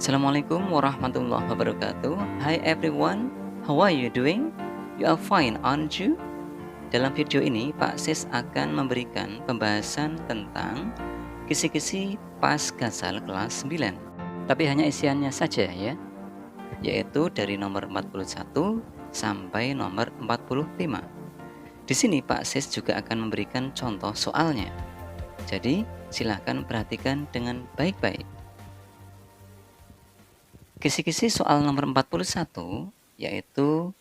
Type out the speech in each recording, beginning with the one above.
Assalamualaikum warahmatullahi wabarakatuh. Hi everyone, how are you doing? You are fine, aren't you? Dalam video ini, Pak Sis akan memberikan pembahasan tentang kisi-kisi pas Ghazal kelas 9. Tapi hanya isiannya saja ya, yaitu dari nomor 41 sampai nomor 45. Di sini Pak Sis juga akan memberikan contoh soalnya. Jadi, silahkan perhatikan dengan baik-baik. Kisi-kisi soal nomor 41 yaitu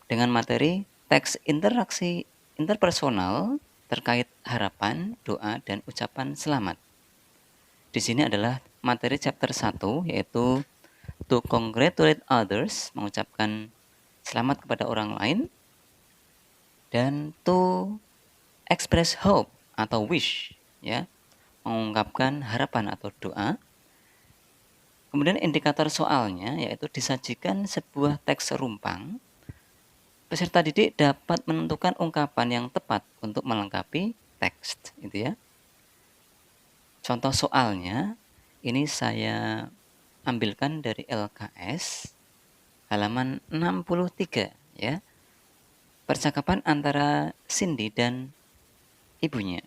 dengan materi teks interaksi interpersonal terkait harapan, doa, dan ucapan selamat. Di sini adalah materi chapter 1 yaitu to congratulate others, mengucapkan selamat kepada orang lain, dan to express hope atau wish, ya, mengungkapkan harapan atau doa. Kemudian indikator soalnya yaitu disajikan sebuah teks serumpang. Peserta didik dapat menentukan ungkapan yang tepat untuk melengkapi teks, gitu ya. Contoh soalnya ini saya ambilkan dari LKS halaman 63 ya. Percakapan antara Cindy dan ibunya.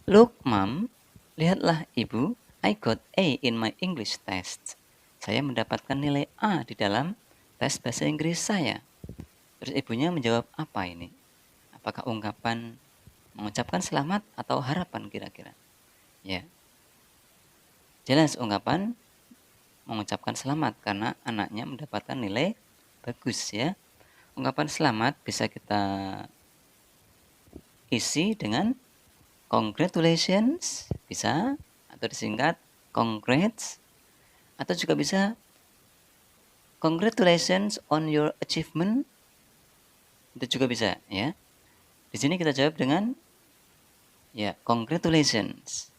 Look, Mom, lihatlah ibu, I got A in my English test. Saya mendapatkan nilai A di dalam tes bahasa Inggris saya. Terus ibunya menjawab apa ini? Apakah ungkapan mengucapkan selamat atau harapan kira-kira? Ya, jelas ungkapan mengucapkan selamat karena anaknya mendapatkan nilai bagus ya. Ungkapan selamat bisa kita isi dengan congratulations, bisa, atau disingkat congrats, atau juga bisa congratulations on your achievement, itu juga bisa ya. Di sini kita jawab dengan ya congratulations.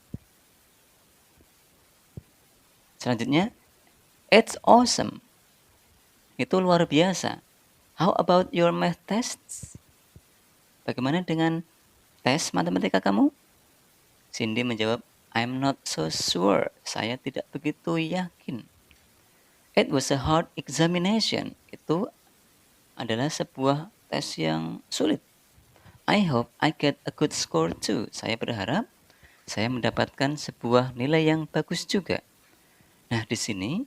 Selanjutnya, it's awesome. Itu luar biasa. How about your math tests? Bagaimana dengan tes matematika kamu? Cindy menjawab, I'm not so sure. Saya tidak begitu yakin. It was a hard examination. Itu adalah sebuah tes yang sulit. I hope I get a good score too. Saya berharap saya mendapatkan sebuah nilai yang bagus juga. Nah, di sini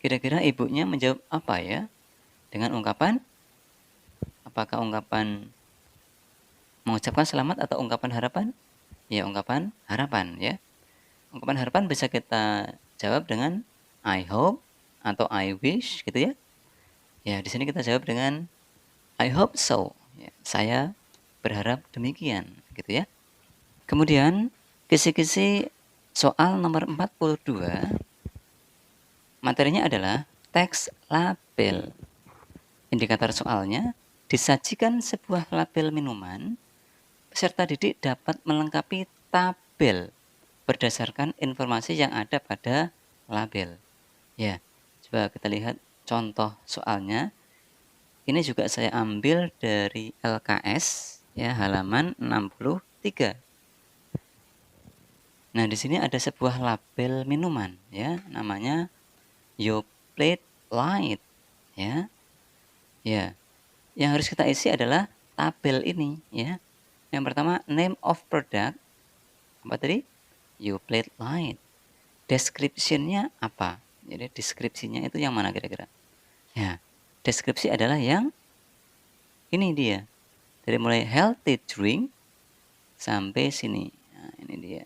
kira-kira ibunya menjawab apa ya? Dengan ungkapan, apakah ungkapan mengucapkan selamat atau ungkapan harapan? Ya, ungkapan harapan ya. Ungkapan harapan bisa kita jawab dengan I hope atau I wish gitu ya. Ya, di sini kita jawab dengan I hope so. Ya, saya berharap demikian gitu ya. Kemudian kisi-kisi soal nomor 42 materinya adalah teks label. Indikator soalnya disajikan sebuah label minuman. Peserta didik dapat melengkapi tabel berdasarkan informasi yang ada pada label. Ya, coba kita lihat contoh soalnya. Ini juga saya ambil dari LKS ya, halaman 63. Nah, di sini ada sebuah label minuman ya, namanya Yoplait Light ya. Ya, yang harus kita isi adalah tabel ini ya. Yang pertama name of product, apa tadi? Yoplait Light. Description-nya apa? Jadi deskripsinya itu yang mana kira-kira? Ya, deskripsi adalah yang ini dia. Dari mulai healthy drink sampai sini. Nah, ini dia.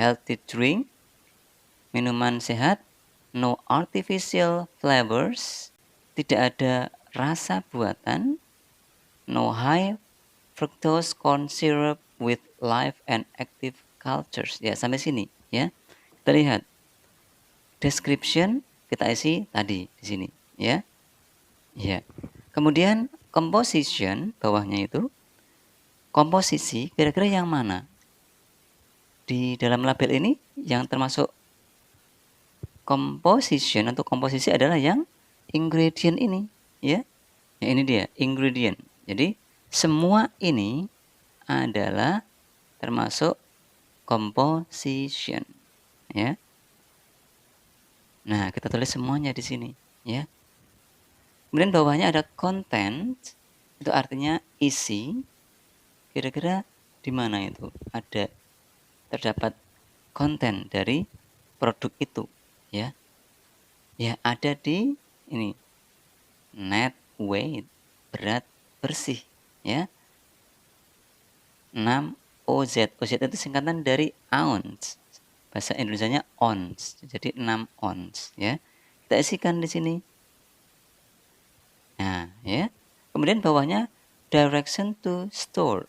Healthy drink, minuman sehat, no artificial flavors, tidak ada rasa buatan, no high fructose corn syrup with live and active cultures. Ya, sampai sini ya. Kita lihat. Description kita isi tadi di sini ya. Ya. Kemudian composition bawahnya itu komposisi kira-kira yang mana? Di dalam label ini yang termasuk composition atau komposisi adalah yang ingredient ini ya. Ya, ini dia ingredient. Jadi semua ini adalah termasuk composition ya. Nah, kita tulis semuanya di sini, ya. Kemudian bawahnya ada content, itu artinya isi. Kira-kira di mana itu terdapat konten dari produk itu, ya. Ya, ada di ini, net weight, berat bersih, ya. 6 OZ. OZ itu singkatan dari ounce. Bahasa Indonesianya ons. Jadi 6 ons, ya. Kita isikan di sini. Nah, ya. Kemudian bawahnya direction to store.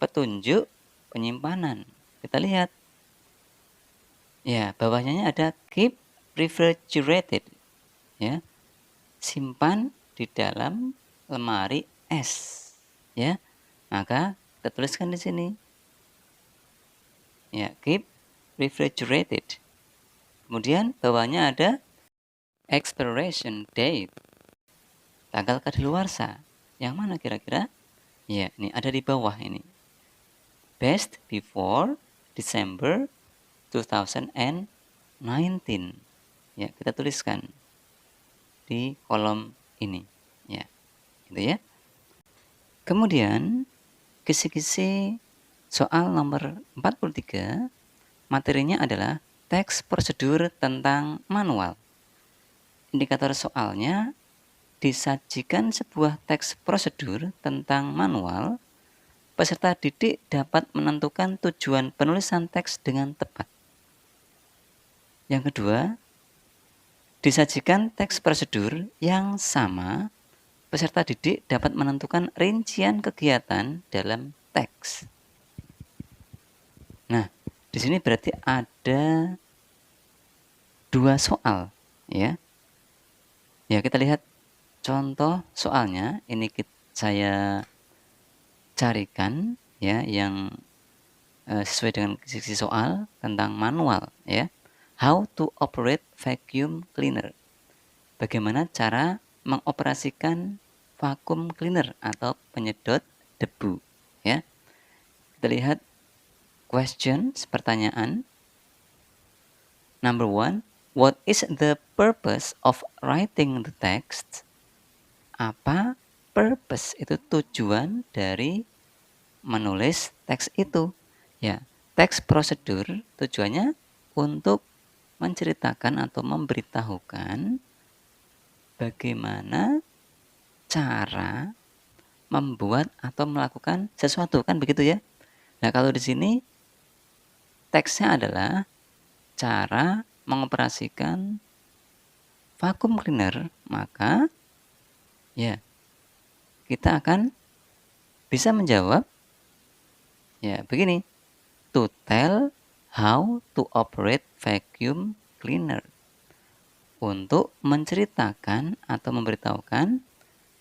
Petunjuk penyimpanan. Kita lihat. Ya, bawahnya ada keep refrigerated. Ya. Simpan di dalam lemari es. Ya. Maka kita tuliskan di sini. Ya, keep refrigerated. Kemudian bawahnya ada expiration date. Tanggal kadaluarsa. Yang mana kira-kira? Ya, ini ada di bawah ini. Best before December 2019. Ya, kita tuliskan di kolom ini. Ya, gitu ya. Kemudian kisi-kisi soal nomor 43, materinya adalah teks prosedur tentang manual. Indikator soalnya disajikan sebuah teks prosedur tentang manual. Peserta didik dapat menentukan tujuan penulisan teks dengan tepat. Yang kedua, disajikan teks prosedur yang sama. Peserta didik dapat menentukan rincian kegiatan dalam teks. Nah, di sini berarti ada 2 soal, ya. Ya, kita lihat contoh soalnya. Ini saya carikan, ya, yang sesuai dengan kisi soal tentang manual, ya. How to operate vacuum cleaner. Bagaimana cara mengoperasikan vacuum cleaner atau penyedot debu, ya. Kita lihat questions, pertanyaan. Number 1, what is the purpose of writing the text? Apa purpose, itu tujuan dari menulis teks itu? Ya, teks prosedur tujuannya untuk menceritakan atau memberitahukan bagaimana cara membuat atau melakukan sesuatu, kan begitu ya. Nah, kalau di sini teksnya adalah cara mengoperasikan vacuum cleaner, maka ya kita akan bisa menjawab ya begini. To tell how to operate vacuum cleaner. Untuk menceritakan atau memberitahukan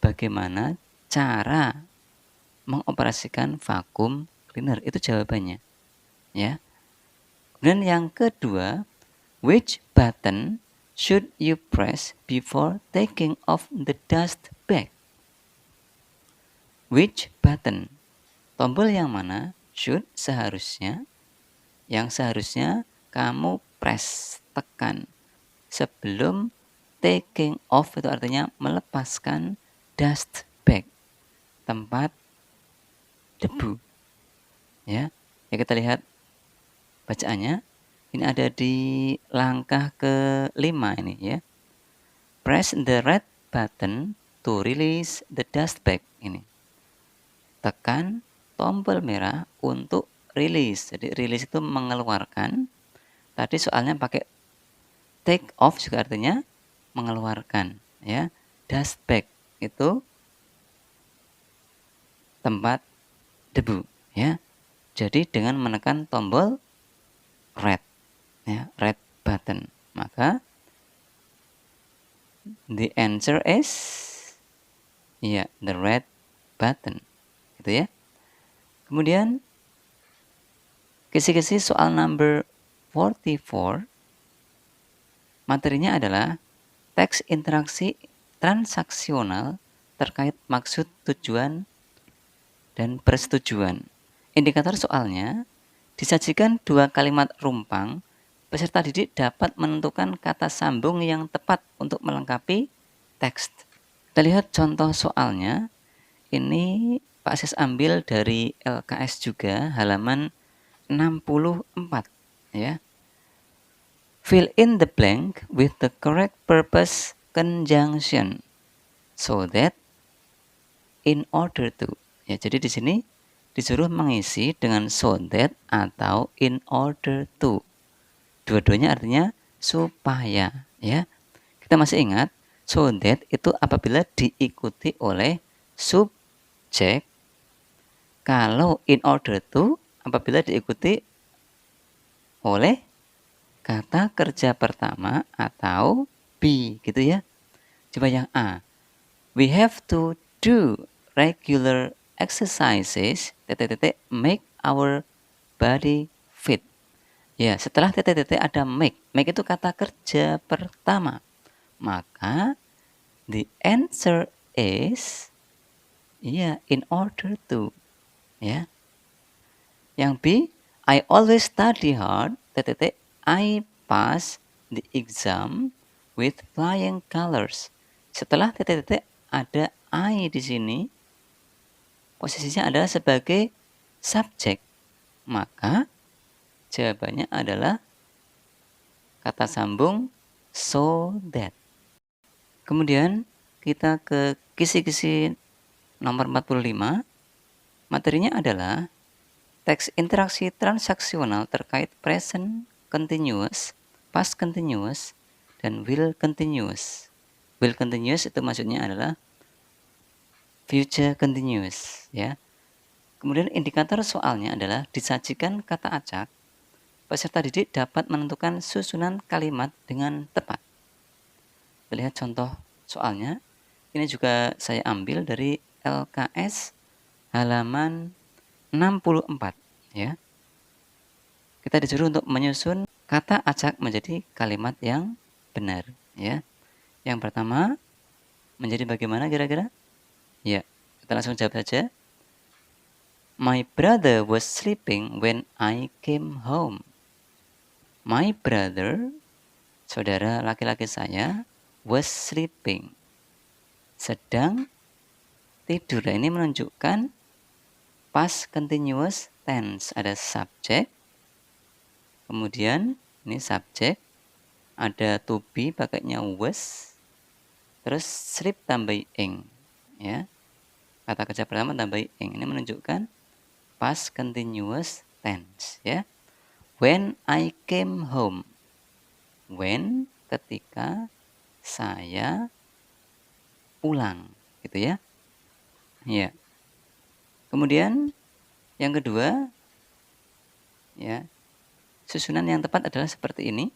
bagaimana cara mengoperasikan vacuum cleaner. Itu jawabannya, ya. Kemudian yang kedua, which button should you press before taking off the dust bag? Which button? Tombol yang mana should seharusnya, yang seharusnya kamu press, tekan sebelum taking off, itu artinya melepaskan dust bag, tempat debu, ya. Ya, kita lihat bacaannya. Ini ada di langkah ke-5 ini, ya. Press the red button to release the dust bag. Ini. Tekan tombol merah untuk release. Jadi release itu mengeluarkan. Tadi soalnya pakai take off, juga artinya mengeluarkan, ya. Dust bag itu tempat debu, ya. Jadi dengan menekan tombol red, ya, red button, maka the answer is ya, the red button, gitu ya. Kemudian kisi-kisi soal number 44, materinya adalah teks interaksi transaksional terkait maksud, tujuan, dan persetujuan. Indikator soalnya disajikan 2 kalimat rumpang peserta didik dapat menentukan kata sambung yang tepat untuk melengkapi teks. Kita lihat contoh soalnya. Ini Pak Sis ambil dari LKS juga, halaman 64 ya. Fill in the blank with the correct purpose conjunction so that in order to. Ya, jadi di sini disuruh mengisi dengan so that atau in order to. Dua-duanya artinya supaya, ya. Kita masih ingat, so that itu apabila diikuti oleh subjek. Kalau in order to apabila diikuti oleh kata kerja pertama atau be, gitu ya. Coba yang A. We have to do regular exercises make our body fit. Ya, setelah ada make. Make itu kata kerja pertama. Maka the answer is in order to. Ya. Yang B, I always study hard. I pass the exam with flying colors. Setelah ada I di sini, posisinya adalah sebagai subjek. Maka jawabannya adalah kata sambung so that. Kemudian kita ke kisi-kisi nomor 45. Materinya adalah teks interaksi transaksional terkait present continuous, past continuous, dan will continuous. Will continuous itu maksudnya adalah future continuous, ya. Kemudian indikator soalnya adalah disajikan kata acak. Peserta didik dapat menentukan susunan kalimat dengan tepat. Kita lihat contoh soalnya. Ini juga saya ambil dari LKS halaman 64, ya. Kita disuruh untuk menyusun kata acak menjadi kalimat yang benar, ya. Yang pertama menjadi bagaimana kira-kira? Ya, kita langsung jawab saja. My brother was sleeping when I came home. My brother, saudara laki-laki saya, was sleeping, sedang tidur. Ini menunjukkan past continuous tense. Ada subjek, kemudian ini subjek, ada to be pakainya was, terus sleep tambah ing, ya. Kata kerja pertama tambah ing. Ini menunjukkan past continuous tense, ya. When I came home. When, ketika saya pulang, gitu ya. Ya. Kemudian yang kedua, ya, susunan yang tepat adalah seperti ini.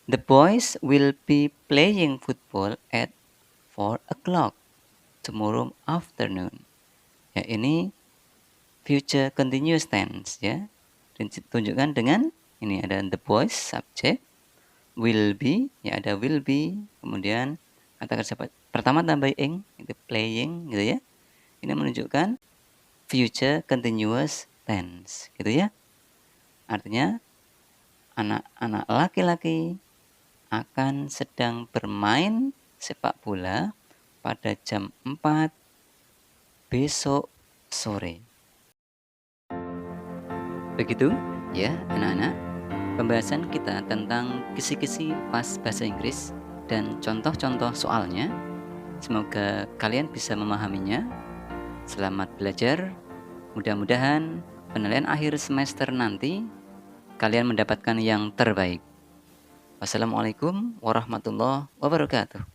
The boys will be playing football at 4 o'clock tomorrow afternoon. Ya, ini future continuous tense, ya. Ditunjukkan dengan ini ada the boys subjek, will be, ya ada will be, kemudian kata kerja pertama tambah ing, itu playing, gitu ya. Ini menunjukkan future continuous tense, gitu ya. Artinya anak-anak laki-laki akan sedang bermain sepak bola pada jam 4 besok sore. Begitu ya anak-anak, pembahasan kita tentang kisi-kisi pas bahasa Inggris dan contoh-contoh soalnya. Semoga kalian bisa memahaminya. Selamat belajar. Mudah-mudahan penilaian akhir semester nanti kalian mendapatkan yang terbaik. Wassalamualaikum warahmatullahi wabarakatuh.